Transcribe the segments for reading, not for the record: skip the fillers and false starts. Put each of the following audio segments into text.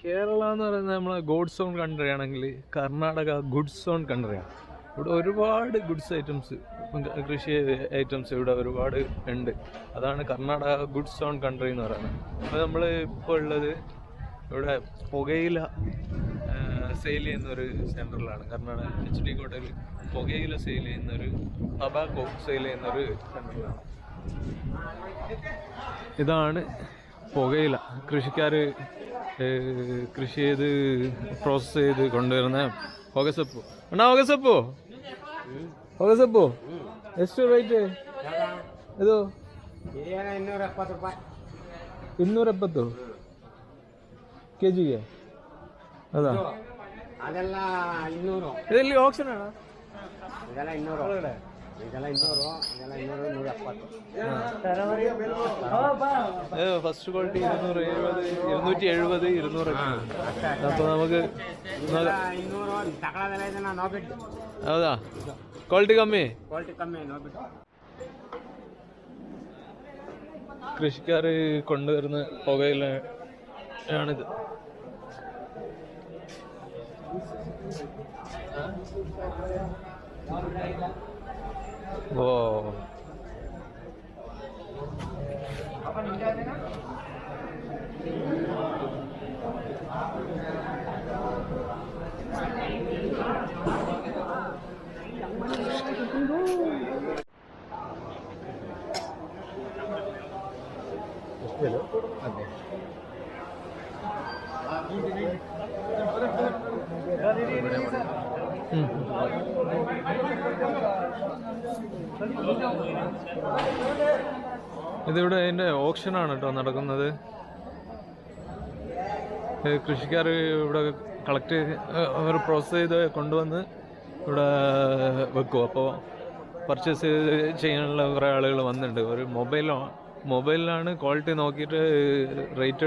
കേരള എന്ന് പറയുന്നത് നമ്മളെ ഗോഡ്സ് ഓൺ കൺട്രി ആണെങ്കിൽ കർണാടക ഗുഡ്സ് ഓൺ കൺട്രിയാണ്. ഇവിടെ ഒരുപാട് ഗുഡ്സ് ഐറ്റംസ്, കൃഷി ഐറ്റംസ് ഇവിടെ ഒരുപാട് ഉണ്ട്. അതാണ് കർണാടക ഗുഡ്സ് ഓൺ കൺട്രി എന്ന് പറയുന്നത്. അപ്പോൾ നമ്മൾ ഇപ്പോൾ ഉള്ളത് ഇവിടെ പുകയില സെയിൽ ചെയ്യുന്നൊരു സെൻറ്ററിലാണ്. കർണാടക HD കോട്ടയിൽ പുകയില സെയിൽ ചെയ്യുന്നൊരു, ടബാക്കോ സെയിൽ ചെയ്യുന്നൊരു സെൻറ്ററിലാണ്. ഇതാണ് പുകയില കൃഷിക്കാർ കൃഷി ചെയ്ത് പ്രോസസ് ചെയ്ത് കൊണ്ടുവരുന്ന ಹೊಗೆಸೊಪ್ಪು. ಅಣ್ಣ ಹೊಗೆಸೊಪ್ಪು ಹೊಗೆಸೊಪ್ಪು ಎಷ್ಟು ರೈಟ್ ಇದು? 270 ರೂಪಾಯಿ. 270 ಕೆಜಿಗೆ? ಅದಾ, ಅದೆಲ್ಲ 200. ಇದೆಲ್ಲಿ ಆಕ್ಷನ್ ಅಣ್ಣ? ಇದೆಲ್ಲ 200, ಇದೆಲ್ಲ 200, ಇದೆಲ್ಲ 200, 170. First quality 270, 200. അപ്പോൾ നമുക്ക് ಹೌದಾ? ಕ್ವಾಲಿಟಿ ಕಮ್ಮಿ കൃഷിക്കാർ കൊണ്ടുവരുന്ന പുകയില ആണിത്. ഓ, ഇതിവിടെ അതിൻ്റെ ഓപ്ഷനാണ് കേട്ടോ നടക്കുന്നത്. കൃഷിക്കാർ ഇവിടെ കളക്ട് അവർ പ്രോസസ് ചെയ്ത് കൊണ്ടുവന്ന് ഇവിടെ വെക്കും. അപ്പോൾ പർച്ചേസ് ചെയ്യാനുള്ള കുറേ ആളുകൾ വന്നിട്ടുണ്ട്. ഒരു മൊബൈലിലാണ് ക്വാളിറ്റി നോക്കിയിട്ട് റേറ്റ്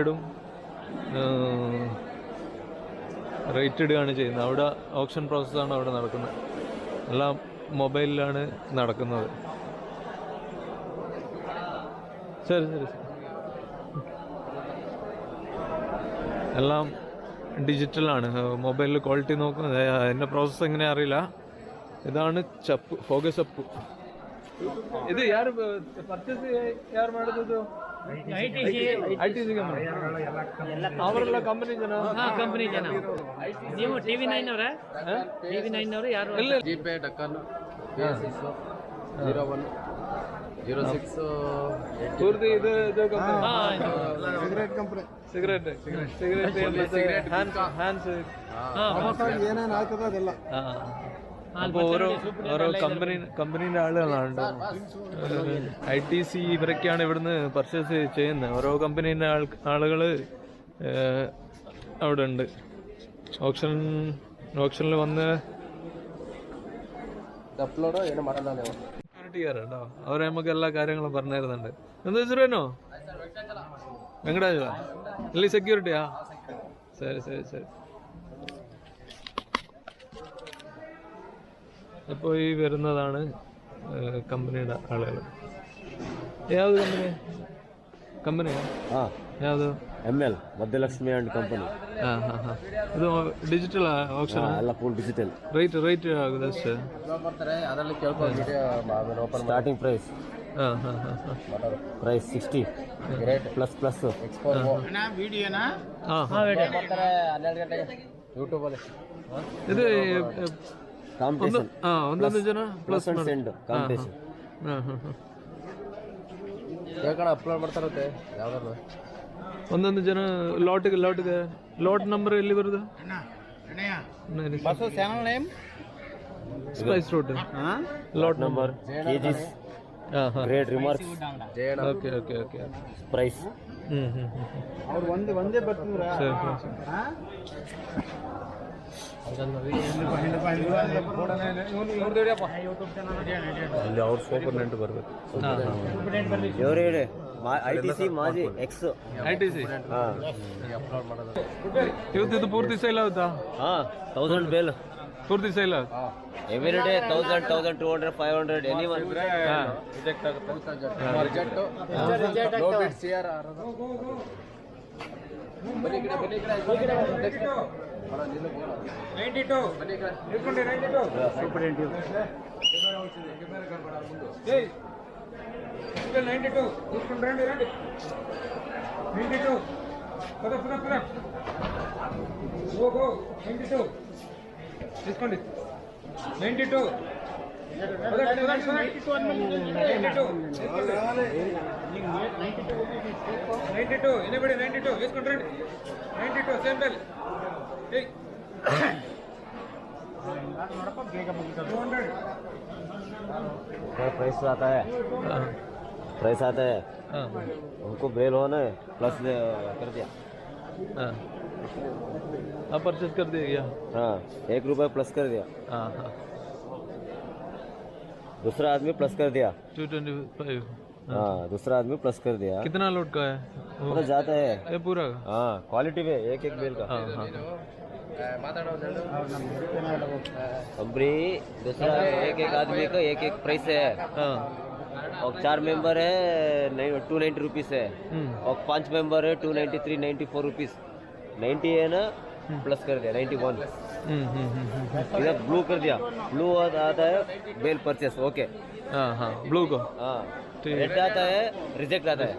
ഇടുകയാണ് ചെയ്യുന്നത്. അവിടെ ഓപ്ഷൻ പ്രോസസ്സാണ് അവിടെ നടക്കുന്നത്. എല്ലാം മൊബൈലിലാണ് നടക്കുന്നത്. ശരി ശരി ശരി. എല്ലാം ഡിജിറ്റലാണ്. മൊബൈലിൽ ക്വാളിറ്റി നോക്കുന്നത്. അതിൻ്റെ പ്രോസസ്സ് എങ്ങനെ അറിയില്ല. ಇದಾണ് ಚಪ್ಪು, ಹೊಗೆ ಸೊಪ್ಪು. ಇದು ಯಾರು ಪರ್ಚೇಸ್ ಯಾರು ಮಾಡಿದ್ದು? ITC company. ಅವರೆಲ್ಲ ಕಂಪನಿ ಜನ? ಕಂಪನಿ ಜನ. ನೀವು TV9 ಅವರ? TV9 ಅವರು ಯಾರು? ಜಿಪೇ ಡಕ್ಕನ್ 01 06 ಪೂರ್ತಿ ಇದು company. Cigarette company. Cigarette hands ಏನೇನು ಆಗ್ತದೆ ಅದೆಲ್ಲ. അപ്പോൾ ഓരോ കമ്പനീൻ്റെ ആളുകളാണ്. ITC ഇവരൊക്കെയാണ് ഇവിടുന്ന് പർച്ചേസ് ചെയ്യുന്നത്. ഓരോ കമ്പനീൻ്റെ ആളുകൾ അവിടെ ഉണ്ട്. ഓപ്ഷനിൽ വന്ന് സെക്യൂരിറ്റിക്കാരുണ്ടോ? അവരെ നമുക്ക് എല്ലാ കാര്യങ്ങളും പറഞ്ഞു തരുന്നുണ്ട്. എന്താ വെച്ചിട്ടോ വെങ്കടാജ ಇಲ್ಲಿ ಸೆಕ್ಯೂರಿಟಿಯಾ? ಸರಿ ಸರಿ ಸರಿ. അപ്പോൾ ഈ വരുന്നതാണ് കമ്പനിയുടെ ആളുകൾ. ಯಾವುದು ಕಂಪನಿಯಾ? ಯಾವುದು? ML Madhyalakshmi and company. ಇದು ಡಿಜಿಟಲ್ ಆಪ್ಷನ್ ಎಲ್ಲ ಫುಲ್ ಡಿಜಿಟಲ್. ರೈಟ್ ಆಗುತ್ತೆ ಅಷ್ಟೇ. ಅದರಲ್ಲಿ ಸ್ಟಾರ್ಟಿಂಗ್ ಪ್ರೈಸ್ ಪ್ರೈಸ್ 60 ಪ್ಲಸ್ ವಿಡಿಯೋನಾ? ಯೂಟ್ಯೂಬಲ್ಲಿ ಇದು ಕಾಂಪಿಟೇಷನ್. ಒಂದೊಂದು ಜನ ಪ್ಲಸ್ ಅಂಡ್ ಸೆಂಡ್ ಕಾಂಪಿಟೇಷನ್. ಯಾಕಣ ಅಪ್ಲೋಡ್ ಮಾಡ್ತಾರತ್ತೆ ಯಾವ್ದಾದ್ರು ಒಂದೊಂದು ಜನ ಲಾಟ್ ನಂಬರ್ ಎಲ್ಲಿ ಬರುದು? Spice road lot number KGs great remarks okay okay okay price. ಅವ್ರು ಒಂದೇ ಬರ್ತಿದ್ರ ಅಲ್ಲಿ ಅವ್ರ ಸೂಪರ್ ನೆಂಟು ಬರಬೇಕು. ಇವರು ಹೇಳಿ ITC ಮಾಜಿ ಎಕ್ಸ್ ITC ಇವತ್ತು ಇದು ಪೂರ್ತಿ ಸೇಲ್ ಆಗುತ್ತಾ? 1000 ಬೇಲ್ ಪೂರ್ತಿ sale every day 1000 200 500 anyone reject ಆಗುತ್ತೆ. తీసుకోండి 92 ఎనబడి 92 వేసుకుంటారు 92 సేమ్ బెల్ 200 प्राइस आता है प्राइस आता है हाँ उनको बेल होने प्लस कर दिया हाँ हाँ परचेज कर दिया क्या हाँ 1 रुपये प्लस कर दिया हाँ हाँ दूसरा आदमी प्लस कर दिया 225 हाँ दूसरा आदमी प्लस कर दिया कितना लोड का है वो जाता है ये पूरा का हाँ क्वालिटी में एक बेल का हाँ हाँ कंपनी दूसरा एक आदमी का एक प्राइस है हाँ और 4 मेंबर है 290 रुपीस है और 5 मेंबर है 293 94 रुपीस 90 है ना प्लस कर दिया 91 इधर ब्लू कर दिया ब्लू आता है बेल परचेस ओके हाँ हाँ ब्लू को हाँ ठीक। रेड आता है रिजेक्ट आता है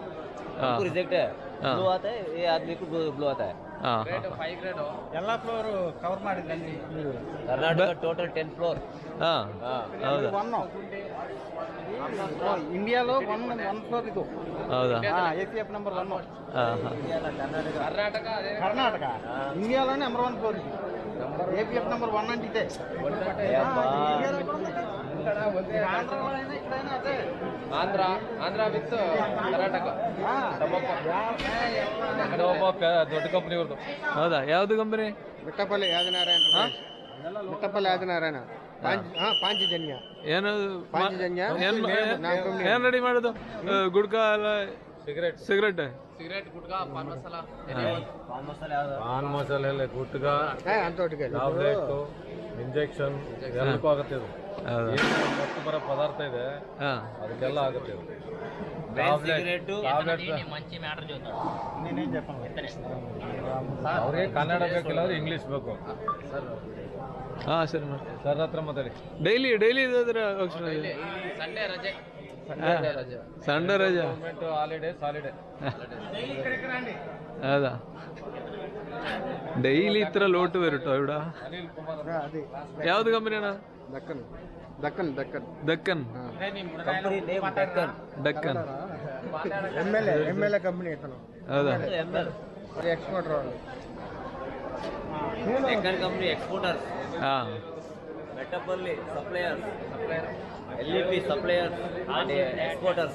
हाँ रिजेक्ट है हाँ। ब्लू आता है ये आदमी को ब्लू आता है हाँ ಎಲ್ಲ ಫ್ಲೋರ್ ಕವರ್ ಮಾಡಿಲ್ಲ ನೀವು कर्नाटक टोटल 10 फ्लोर हाँ हाँ ಹೌದಾ ಇಂಡಿಯಾలో ಒನ್ ಫ್ಲೋರ್ ಇದು ಹೌದಾ ACF ನಂಬರ್ 1 ಹಾಂ ಹಾಂ కర్ణాటక ఇండియాలోనే నెంబర్ 1 ఫ్లోర్ ఇది APF నెంబర్ 1 అంటే ఇదే ಆಂಧ್ರ ವಿತ್ ಕರ್ನಾಟಕ ದೊಡ್ಡ ಕಂಪನಿ ಅವ್ರದ್ದು ಹೌದಾ ಯಾವುದು ಕಂಪನಿ ಬಿಟ್ಟಪಲ್ಲಿ ಆದಿನಾರಾಯಣ ಬಿಟ್ಟಪಲ್ಲಿ ಆದಿನಾರಾಯಣ ಪಾಂಚಜನ್ಯ ಏನು ಪಾಂಚಜನ್ಯ ಏನು ರೆಡಿ ಮಾಡೋದು ಗುಡ್ಕಾ ಎಲ್ಲ cigarette cigarette gutka pan masala PAN ಮಸಾಲೆ ಗುಟ್ಕ ಅಂತೊಟ್ಟಿಗೆ ಟ್ಯಾಬ್ಲೆಟ್ ಇಂಜೆಕ್ಷನ್ ಎಲ್ಲಕ್ಕೂ ಆಗುತ್ತೆ ಇದು ಹೌದಾ ಏನು ಮತ್ತು ಬರೋ ಪದಾರ್ಥ ಇದೆ ಹಾಂ ಅದಕ್ಕೆಲ್ಲ ಆಗುತ್ತೆ ಇದು ಸಿಗರೇಟು ಅವ್ರಿಗೆ ಕನ್ನಡ ಬೇಕಿಲ್ಲ ಅಂದ್ರೆ ಇಂಗ್ಲೀಷ್ ಬೇಕು ಹಾಂ ಸರಿ ಮಾಡಿ ಸರ್ ಹತ್ರ ಮಾತಾಡಿ ಡೈಲಿ ಇದಾದ್ರೆ ಸಂಡೇ ರಜೆ ಸಂಡೇ ರಜಾ ಗೌರ್ಮೆಂಟ್ ಹಾಲಿಡೇ ಹಾಲಿಡೇ ಹೌದಾ ಡೈಲಿ ಇತ್ರ ಲೋಟು ಬರುತ್ತೋ ಇವಿಡ ಅನಿಲ್ ಕುಮಾರ್ ಅದೇ ಯಾವ್ದು ಕಂಪನಿ ಅಣ್ಣ Deccan Deccan Deccan Deccan company name Deccan Deccan MLA company ಐತನು ಹೌದಾ ಎಕ್ಸ್ಪೋರ್ಟರ್ ಅವರು ಡೆಕ್ಕನ್ ಕಂಪನಿ ಎಕ್ಸ್ಪೋರ್ಟರ್ ಹಾಂ Mettapalli suppliers LEP suppliers and exporters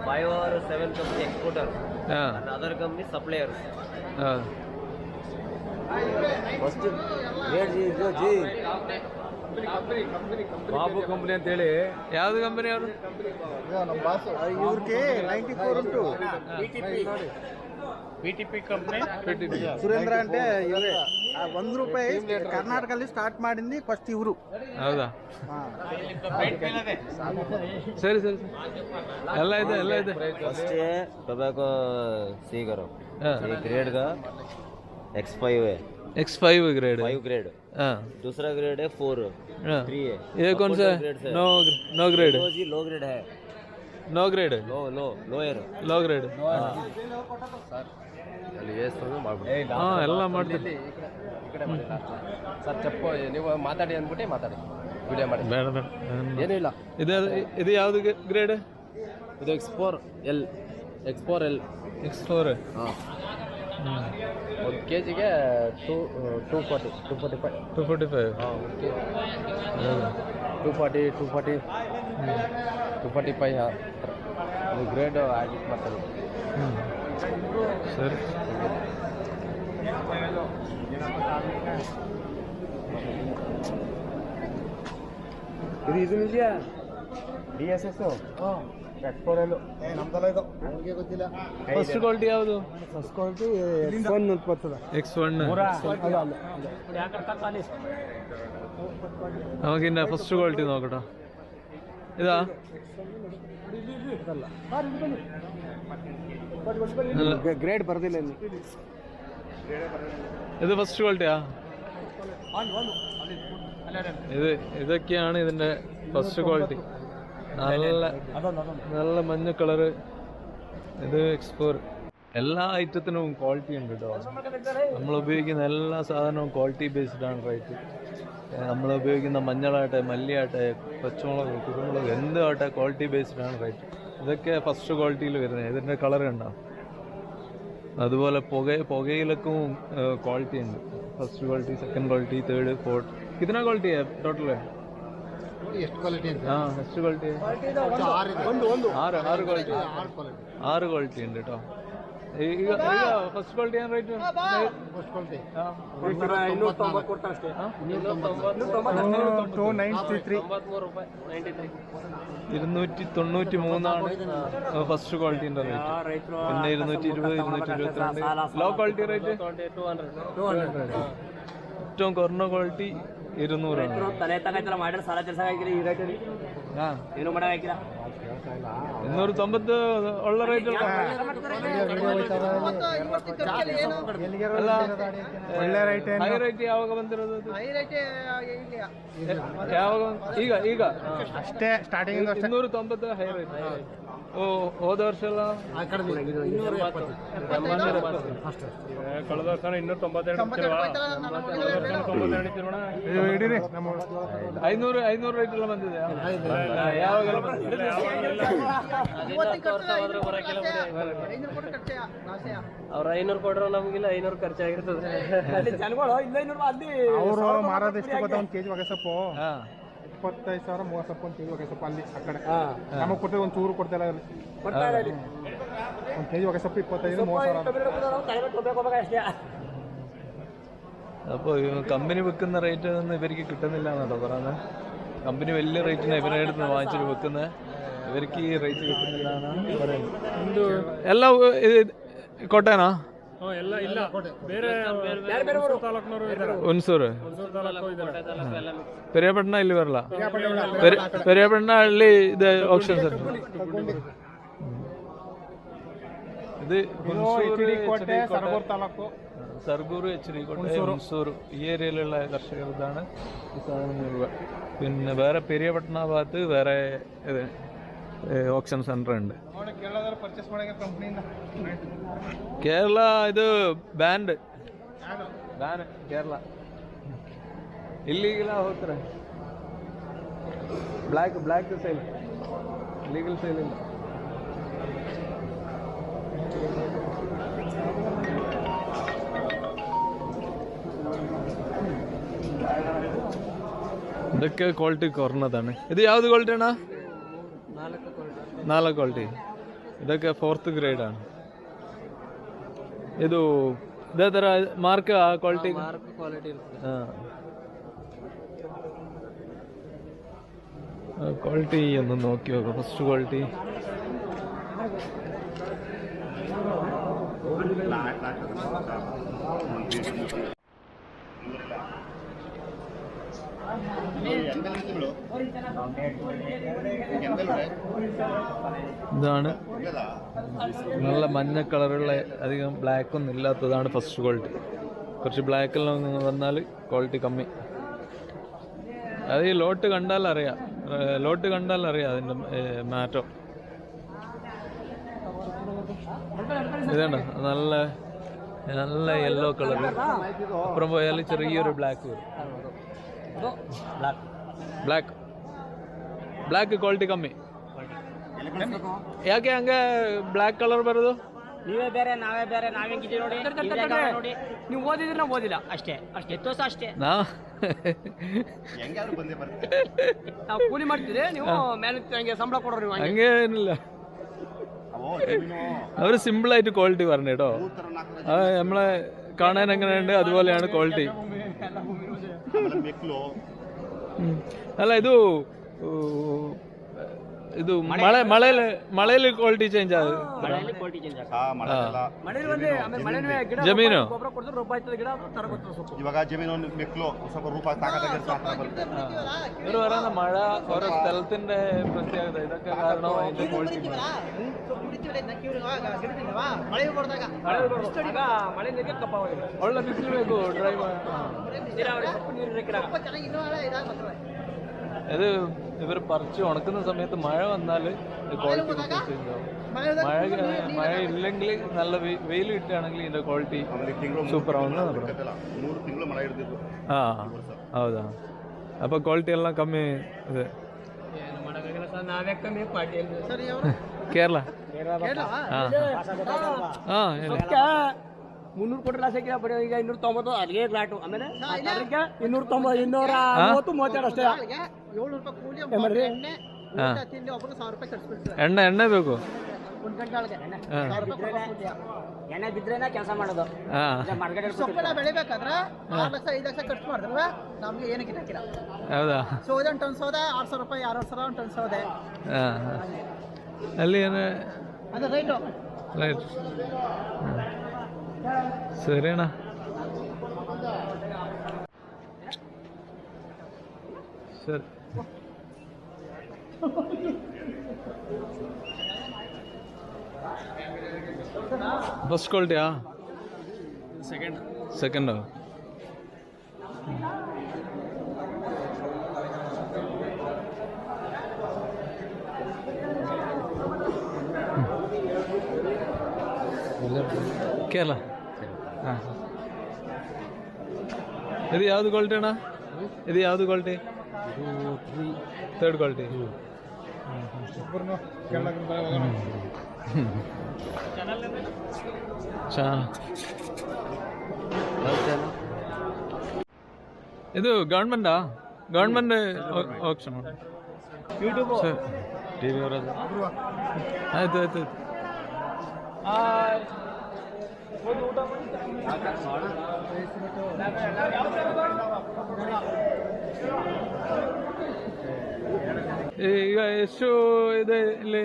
5 or 7 company exporters ಹಾಂ and other company suppliers ಹೌದು first grade ji Babu company ಅಂತ ಹೇಳಿ ಯಾವ್ದು ಕಂಪನಿ ಅವರು ನಮ್ಮ ಬಾಸ್ ಇವ್ರಿಗೆ 94 ಉಂಟು PTP ಕಂಪನಿ ಸುರೇಂದ್ರ అంటే ಇವರೇ 1 ರೂಪಾಯಿ ಕರ್ನಾಟಕದಲ್ಲಿ ಸ್ಟಾರ್ಟ್ ಮಾಡಿಂది ಫಸ್ಟ್ ಇವರು ಹೌದಾ ಸರಿ ಸರಿ ಎಲ್ಲ ಇದೆ ಎಲ್ಲ ಇದೆ फर्स्ट है टोबैको सी करो हाँ। ये ग्रेड का X5 है X5 ग्रेड 5 ग्रेड हाँ दूसरा ग्रेड है 4 हाँ। 3 है ये कौन सा ग्रेड है नो ग्रेड लो जी लो ग्रेड है no grade lower low grade ಅಲ್ಲಿ ಎಷ್ಟು ಮಾಡ್ಬಿಡಿ ಹಾಂ ಎಲ್ಲ ಮಾಡ್ತೀವಿ ಸರ್ చెప్పు ನೀವು ಮಾತಾಡಿ ಅಂದ್ಬಿಟ್ಟು ಮಾತಾಡಿ ವಿಡಿಯೋ ಮಾಡಿ ಬೇಡ ಬೇಡ ಏನೂ ಇಲ್ಲ ಇದು ಯಾವ್ದು ಗ್ರೇಡ್ ಇದು X4L X4 ಹಾಂ ಒಂದು ಕೆ ಜಿಗೆ 245 245 ಹಾಂ ಓಕೆ 245 ಹಾಂ ಗ್ರೇಡ್ ಆಡಿಟ್ ಮಾಡ್ತಾರೆ ಸರಿ ಇದು ಇದೆಯಾ DSS ಎಕ್ಸ್ಪೋರ್ಟ್ ನಮ್ದಲ್ಲ ಇದು ನನಗೆ ಗೊತ್ತಿಲ್ಲ ಫಸ್ಟ್ ಕ್ವಾಲಿಟಿ ಯಾವುದು ಫಸ್ಟ್ ಕ್ವಾಲಿಟಿ X1 ಅಂತ ಬರ್ತದೆ X1 നമുക്കിന്ന ഫസ്റ്റ് ക്വാളിറ്റി നോക്കട്ടോ ഇതാ ಗ್ರೇಡ್ ಬರ್ದಿಲ್ಲ ಇಲ್ಲಿ. ഇത് ഫസ്റ്റ് ക്വാളിറ്റിയാ? ഇതൊക്കെയാണ് ഇതിന്റെ ഫസ്റ്റ് ക്വാളിറ്റി. നല്ല മഞ്ഞ കളറ്. ഇത് എക്സ്പോർ. എല്ലാ ഐറ്റത്തിനും ക്വാളിറ്റി ഉണ്ട് കേട്ടോ. നമ്മൾ ഉപയോഗിക്കുന്ന എല്ലാ സാധനവും ക്വാളിറ്റി ബേസ്ഡ് ആണ് റേറ്റ്. നമ്മൾ ഉപയോഗിക്കുന്ന മഞ്ഞളാട്ടെ, മല്ലിയാട്ടെ, പച്ചമുളക്, കുരുമുളക് എന്താട്ടെ ക്വാളിറ്റി ബേസ്ഡ് ആണ് റേറ്റ്. ഇതൊക്കെ ഫസ്റ്റ് ക്വാളിറ്റിയിൽ വരുന്നത്. ഇതിൻ്റെ കളർ കണ്ടോ? അതുപോലെ പുകയിലക്കും ക്വാളിറ്റി ഉണ്ട്. First quality, second quality, third, fourth. कितना क्वालिटी है टोटल? ಎಷ್ಟು ಕ್ವಾಲಿಟಿ ಇದೆ? हाँ फस्ट क्वालिटी ಆರು ಕ್ವಾಲಿಟಿ ഉണ്ട് കേട്ടോ. ಈಗ ಫಸ್ಟ್ ಕ್ವಾಲಿಟಿ ಏನು ರೇಟ್? ಫಸ್ಟ್ ಕ್ವಾಲಿಟಿ 290 ಕೊಡ್ತಾ ಅಷ್ಟೇ. 293 293 ഫസ്റ്റ് ക്വാളിറ്റിന്റെ റേറ്റ്. പിന്നെ 220, 222. Low quality rate 200. ഏറ്റവും കുറഞ്ഞ ക്വാളിറ്റി 200 ആണ്. ಹಾಂ 290 ಒಳ್ಳೆ ರೇಟ್ ಅಲ್ಲ? ಒಳ್ಳೆ ರೈಟ್. ಹೈ ರೇಟ್ ಯಾವಾಗ ಬಂದಿರೋದು? ಯಾವಾಗ? ಈಗ ಅಷ್ಟೇ ಸ್ಟಾರ್ಟಿಂಗ್ 290 ಹೈ ರೇಟ್. ಓ ಹೋದ ವರ್ಷ ಎಲ್ಲ ಕಳೆದ ವರ್ಷ 500 ರೇಟ್ ಎಲ್ಲ ಬಂದಿದೆ. ಯಾವಾಗ ಅವ್ರ 500 ಕೊಡ್ರು ನಮಗಿಲ್ಲ, 500 ಖರ್ಚಾಗಿರ್ತದೆ. ಅವರು ಮಾರೋದು ಎಷ್ಟು ಗೊತ್ತಾ? ಒಂದು ಕೆಜಿ ಹೊಗೆ ಸೊಪ್ಪು 25,000 30,000 ಒಂದು ಕೆಜಿ ಹೊಗೆ ಸೊಪ್ಪು ಅಲ್ಲಿ ಆ ಕಡೆ. ನಮಗೆ ಕೊಟ್ಟರೆ ಒಂದು ಚೂರು ಕೊಡ್ತಾ ಇಲ್ಲ. ಒಂದು ಕೆಜಿ ಹೊಗೆ ಸೊಪ್ಪು 25,000-30,000. അപ്പോൾ കമ്പനി വെക്കുന്ന റേറ്റ് ഒന്നും ഇവർക്ക് കിട്ടുന്നില്ല എന്നാണോ പറയുന്നത്? കമ്പനി വലിയ റേറ്റിന് ഇവരുടെ അടുത്ത് വാങ്ങിച്ചിട്ട് വെക്കുന്നത്, ഇവർക്ക് ഈ റേറ്റ് കിട്ടുന്നില്ല എന്നാണ് പറയുന്നത്. എല്ലാം കോട്ടയനാ? ಹುಣಸೂರು, പെരിയപട്ടണ ಇಲ್ಲಿ ಬರಲ್ಲ. പെരിയപട്ടണ ಹಳ್ಳಿ ಇದು ಆಕ್ಷನ್ ಸರ್. ഇത് ಕೋಟೆ, ಸರಗೂರು ತಾಲೂಕು, സർഗൂർ, എച്ച് ഡി കോട്ടയം, ಹುಣസൂರು ഈ ഏരിയയിലുള്ള കർഷകർക്കാണ് ഈ സാധനങ്ങൾ. പിന്നെ വേറെ പെരിയപട്ടണ ഭാഗത്ത് വേറെ ഇത് ഓപ്ഷൻ സെന്റർ ഉണ്ട്. കേരള ഇത് ಬ್ಯಾನ್ ಕೇರಳ ಇಲ್ಲೀಗಲ ಹೋಗ್ತಾರೆ. ಬ್ಲ್ಯಾಕ್ ಸೇಲ್, ಲೀಗಲ್ ಸೇಲ್ ಇಲ್ಲ. ഇതൊക്കെ ക്വാളിറ്റി കുറഞ്ഞതാണ്. ഇത് ಯಾವ್ದು ಕ್ವಾಲಿಟಿ ಅಣ್ಣ? 4 ಕ್ವಾಲಿಟಿ. ಇದಕ್ಕೆ 4th ಗ್ರೇಡ್ ആണ്. ಇದು ಇದೇ ಥರ ಮಾರ್ಕ್ ಕ್ವಾಲಿಟಿ ಹಾಂ ಕ್ವಾಲಿಟಿ ഒന്ന് നോക്കി നോക്കാം. ഫസ്റ്റ് ക്വാളിറ്റി ഇതാണ്. നല്ല മഞ്ഞ കളറുള്ള, അധികം ബ്ലാക്ക് ഒന്നും ഇല്ലാത്തതാണ് ഫസ്റ്റ് ക്വാളിറ്റി. കുറച്ച് ബ്ലാക്കെല്ലാം വന്നാൽ ക്വാളിറ്റി കമ്മി. അത് ഈ ലോട്ട് കണ്ടാൽ അറിയാം അതിൻ്റെ മാറ്റം. ഇതാണ് നല്ല യെല്ലോ കളർ. അപ്പുറം പോയാൽ ചെറിയൊരു ബ്ലാക്ക് വരും. ಬ್ಲ್ಯಾಕ್ ಕ್ವಾಲಿಟಿ ಕಮ್ಮಿ. ಯಾಕೆ ಹಂಗೆ ಬ್ಲ್ಯಾಕ್ ಕಲರ್ ಬರೋದು? ನೀವೇ ಬೇರೆ, ನಾವೇ ಬೇರೆ. ನಾವೇಂಗಿದೆ ನೋಡಿ, ನೀವು ಓದಿದ್ರೆ ನಾವು ಓದಿಲ್ಲ ಅಷ್ಟೇ. ಎತ್ತೋಸ ಅಷ್ಟೇ. ನಾವು ಕೂಲಿ ಮಾಡ್ತೀರಿ, ನೀವು ಮೇಲೆ ಹಂಗೆ ಸಂಬಳ ಕೊಡೋರು. ನೀವು ಹಂಗೆ ಏನಿಲ್ಲ, അവർ സിമ്പിളായിട്ട് ക്വാളിറ്റി പറഞ്ഞു കേട്ടോ. നമ്മളെ കാണാൻ എങ്ങനെയുണ്ട് അതുപോലെയാണ് ക്വാളിറ്റി. അല്ല ഇത് ಇದು ಮಳೆಯಲ್ಲಿ ಕ್ವಾಲಿಟಿ ಚೇಂಜ್ ಆಗ ಮಳೆಯಲ್ಲಿ ಕ್ವಾಲಿಟಿ ಚೇಂಜ್ ಆಗುತ್ತೆ. ಮಳೆಯಲ್ಲಿ ಬಂದು ಆಮೇಲೆ ಮಳೆನೂ ಗಿಡ ಜಮೀನು ಗೊಬ್ಬರ ಕೊಡ್ತಾರೆ ರೂಪಾಯಿ ಆಯ್ತದ ಗಿಡ ತರ ಗೊತ್ತದ ಸೊಪ್ಪು. ಇವಾಗ ಜಮೀನು മെക്ലോ ಸ್ವಲ್ಪ ರೂಪಾಯಿ ഇവർ പറയുന്ന മഴ ഓരോ സ്ഥലത്തിന്റെ പ്രത്യേകത ഇതൊക്കെ കാരണം അതിന്റെ ക്വാളിറ്റി ಮಳೆ ನೀರಿಗೆ ಕಪ್ಪಾಗಿದೆ. ಒಳ್ಳೆ ಬಿಸಿಲು ಬೇಕು ಡ್ರೈ ನೀರಾವರಿ ಸೊಪ್ಪು ನೀರು ಇರಕ್ಕಿಲ್ಲ. ഇത് ഇവർ പറിച്ച് ഉണക്കുന്ന സമയത്ത് മഴ വന്നാൽ ക്വാളിറ്റി മഴ ഇല്ലെങ്കിൽ നല്ല വെയിൽ കിട്ടുകയാണെങ്കിൽ ഇതിന്റെ ക്വാളിറ്റി ಸೂಪರ್ ಆവുന്ന 3 ತಿಂಗಳು ಮಳೆ ಇರ್ತಿತ್ತು. ಹಾ ಹೌದಾ ಅಪ್ಪ ಕ್ವಾಲಿಟಿ ಎಲ್ಲ ಕಮ್ಮಿ ಇದೆ. ನಾವೇ ಕಮ್ಮಿ ಪಾರ್ಟಿಯಲ್ಲಿ ಕೇರಳ ಹಾ 300 ಕೊಟ್ಟರೆ ಲಾಸ್ ಹಾಕಿ ಬರೀ ಈಗ 290 ಅಲ್ಲಿಗೆ ಫ್ಲಾಟು. ಆಮೇಲೆ 290 230 ಅಷ್ಟೇ. ಎಣ್ಣೆ ಬೇಕು. ಒಂದು ಗಂಟೆ ಒಳಗೆ ಎಣ್ಣೆ ಬಿದ್ರೇನೆ ಕೆಲಸ ಮಾಡೋದು. ಸೊಪ್ಪೆಲ್ಲ ಬೆಳಿಬೇಕಾದ್ರೆ 6 ಲಕ್ಷ 5 ಲಕ್ಷ ಖರ್ಚು ಮಾಡಿದ್ರಲ್ವ ನಮ್ಗೆ ಏನಕ್ಕೆ ಹಾಕಿಲ್ಲ. ಹೌದಾ ಸೌದೆ ಟನ್ ಸೌದೆ 600 ರೂಪಾಯಿ 600 ಟನ್ ಸೌದೆ ಅಲ್ಲಿ ಏನು ಅದು ರೈಟು. ರೈಟ್ ಸರಿ ಅಣ್ಣ. ಸರಿ ಫಸ್ಟ್ ಕ್ವಾಲಿಟಿಯಾ ಸೆಕೆಂಡು ಕೇರಳ ಹಾಂ ಇದು ಯಾವುದು ಕ್ವಾಲಿಟಿ ಅಣ್ಣ? ಇದು ಯಾವುದು ಕ್ವಾಲಿಟಿ? Third quality. ಇದು ಗೌರ್ಮೆಂಟಾ? Government action YouTube T V ಅವರದ್ದು ಆಯ್ತು ಆಯ್ತು ಆಯ್ತು. ಈಗ ಎಷ್ಟು ಇದೆ ಇಲ್ಲಿ?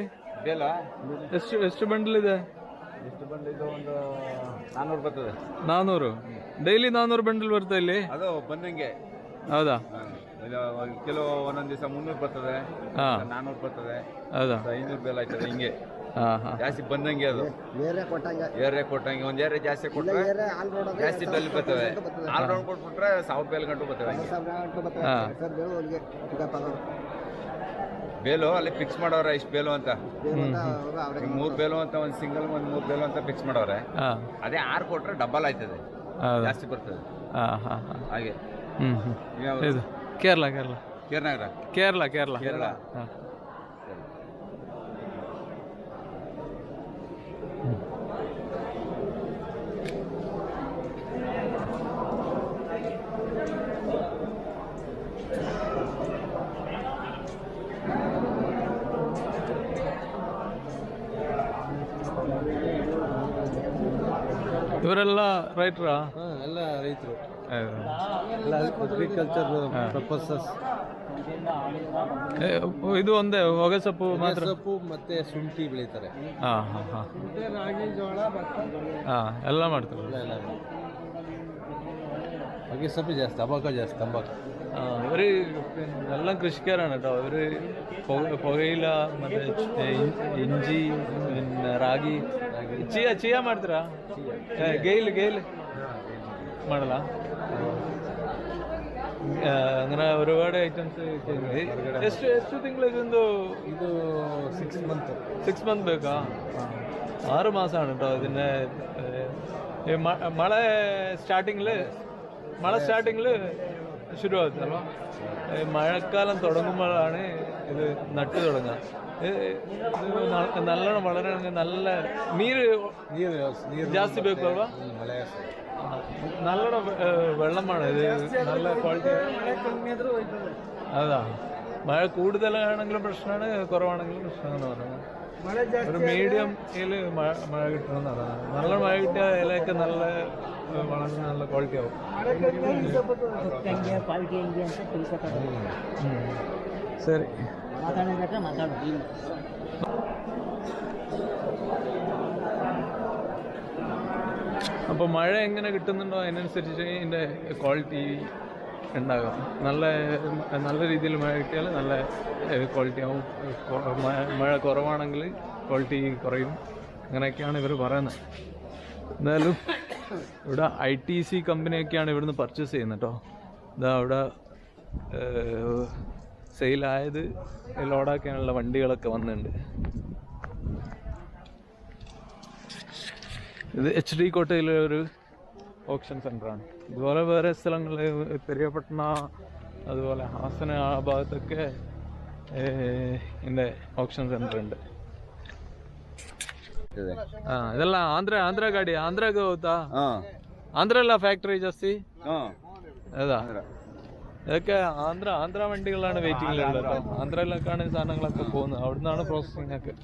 ಎಷ್ಟು ಬಂಡಲ್ ಇದೆ? ಎಷ್ಟು ಬಂದು ಇದು ಒಂದು 400 ಬರ್ತದೆ. 400 ಡೈಲಿ 400 ಬಂಡಲ್ ಬರ್ತದೆ ಇಲ್ಲಿ? ಅದು ಬಂದಂಗೆ. ಹೌದಾ? ಕೆಲವು ಒಂದೊಂದು ದಿವಸ 300 ಬರ್ತದೆ, 400 ಬರ್ತದೆ, ಹೌದಾ? 500 ಬೇಲ್ ಆಯ್ತದೆ. ಹಿಂಗೆ ಹಾಂ ಜಾಸ್ತಿ ಬಂದಂಗೆ. ಅದು ಏರಿಯಾ ಕೊಟ್ಟಂಗೆ ಒಂದು ಏರಿಯಾ ಜಾಸ್ತಿ ಕೊಟ್ಟರೆ ಜಾಸ್ತಿ ಬೆಲ್ ಬರ್ತದೆ. ಆಲ್ ರೌಂಡ್ ಕೊಟ್ಬಿಟ್ರೆ 1000 ಬೇಲ್ ಗಂಟು ಬರ್ತವೆ. ಬೇಲು ಅಲ್ಲಿ ಫಿಕ್ಸ್ ಮಾಡವ್ರೆ ಇಷ್ಟು ಬೇಲು ಅಂತ. 3 ಬೇಲು ಅಂತ ಒಂದು ಸಿಂಗಲ್ 3 ಬೇಲು ಅಂತ ಫಿಕ್ಸ್ ಮಾಡವ್ರೆ. ಅದೇ 6 ಕೊಟ್ರೆ ಡಬಲ್ ಆಯ್ತದೆ, ಜಾಸ್ತಿ ಬರ್ತದೆ. ಹಾಗೆ ಇದು ಕೇರಳ ಕೇರನಗರ ಕೇರಳ ಹಾಂ. ಇವರೆಲ್ಲ ರೈತರಾ? ಎಲ್ಲ ರೈತರು, ಎಲ್ಲ ಅಗ್ರಿಕಲ್ಚರ್ ಪರ್ಪಸಸ್. ಇದು ಒಂದೇ ಹೊಗೆ ಸೊಪ್ಪು ಮಾತ್ರ? ಸೊಪ್ಪು ಮತ್ತೆ ಶುಂಠಿ ಬೆಳೀತಾರೆ. ರಾಗಿ ಜೋಳ ಎಲ್ಲ ಮಾಡ್ತಾರೆ. ಹೊಗೆ ಸೊಪ್ಪು ಜಾಸ್ತಿ, ತಂಬಾಕು. ഇവര് എല്ലാം കൃഷിക്കാരാണ് കേട്ടോ. ഇവര് പുകയില ಮತ್ತೆ ഇഞ്ചി പിന്നെ ರಾಗಿ ಚಿಯಾ ಮಾಡ್ತೀರಾ? ഗെയിൽ ಮಾಡಲ್ಲ? അങ്ങനെ ഒരുപാട് ഐറ്റംസ് ചെയ്യുന്നത്. ಎಷ್ಟು ತಿಂಗಳು ಇದೊಂದು? ಇದು 6 ಮಂತ್ ಬೇಕಾ? 6 മാസമാണ് കേട്ടോ ഇതിൻ്റെ. മഴ സ്റ്റാർട്ടിങ്ങിൽ ശുരുവാകുന്നല്ലോ. മഴക്കാലം തുടങ്ങുമ്പോഴാണ് ഇത് നട്ടു തുടങ്ങുക. നല്ലോണം വളരണമെങ്കിൽ നല്ല നീര് ಜಾಸ್ತಿ ಬೇಕು ಅಲ್ವಾ? നല്ലോണം വെള്ളം വേണം. ഇത് നല്ല ക്വാളിറ്റി. അതാ മഴ കൂടുതലാണെങ്കിലും പ്രശ്നമാണ്, കുറവാണെങ്കിലും പ്രശ്നമെന്ന് പറയുന്നത്. ഒരു മീഡിയം ഇതിൽ മഴ കിട്ടണമെന്നാണ്. നല്ല മഴ കിട്ടിയ ഇലയൊക്കെ നല്ല വളരെ നല്ല ക്വാളിറ്റി ആവും. ಸರಿ. അപ്പോൾ മഴ എങ്ങനെ കിട്ടുന്നുണ്ടോ അതിനനുസരിച്ച് ഇതിൻ്റെ ക്വാളിറ്റി ഉണ്ടാകും. നല്ല രീതിയിൽ മഴ കിട്ടിയാൽ നല്ല ക്വാളിറ്റി ആവും. മഴ കുറവാണെങ്കിൽ ക്വാളിറ്റി കുറയും. അങ്ങനെയൊക്കെയാണ് ഇവർ പറയുന്നത്. എന്തായാലും ഇവിടെ ITC കമ്പനിയൊക്കെയാണ് ഇവിടുന്ന് പർച്ചേസ് ചെയ്യുന്നത് കേട്ടോ. ഇതാ അവിടെ സെയിലായത് ലോഡാക്കാനുള്ള വണ്ടികളൊക്കെ വന്നിട്ടുണ്ട്. ഇത് HD കോട്ടയിലെ ഒരു ഓപ്ഷൻ സെൻ്ററാണ്. ഇതുപോലെ വേറെ സ്ഥലങ്ങളിൽ പെരിയപട്ടണ അതുപോലെ ഹാസന ആ ഭാഗത്തൊക്കെ ഇതിൻ്റെ ഓപ്ഷൻ സെൻ്റർ ഉണ്ട്. ಇದೆಲ್ಲ ಆಂಧ್ರ ಗಾಡಿ ಆಂಧ್ರಾಗ ಹೋಗುತ್ತಾ? ಆಂಧ್ರ ಎಲ್ಲ ಫ್ಯಾಕ್ಟ್ರಿ ಜಾಸ್ತಿ ಹೌದಾ? ഇതൊക്കെ ആന്ധ്ര വണ്ടികളാണ് വെയിറ്റിംഗിലുള്ളത്. ആന്ധ്രയിലൊക്കെയാണ് ഈ സാധനങ്ങളൊക്കെ പോകുന്നത്. അവിടുന്നാണ് പ്രോസസ്സിംഗ് ഒക്കെ.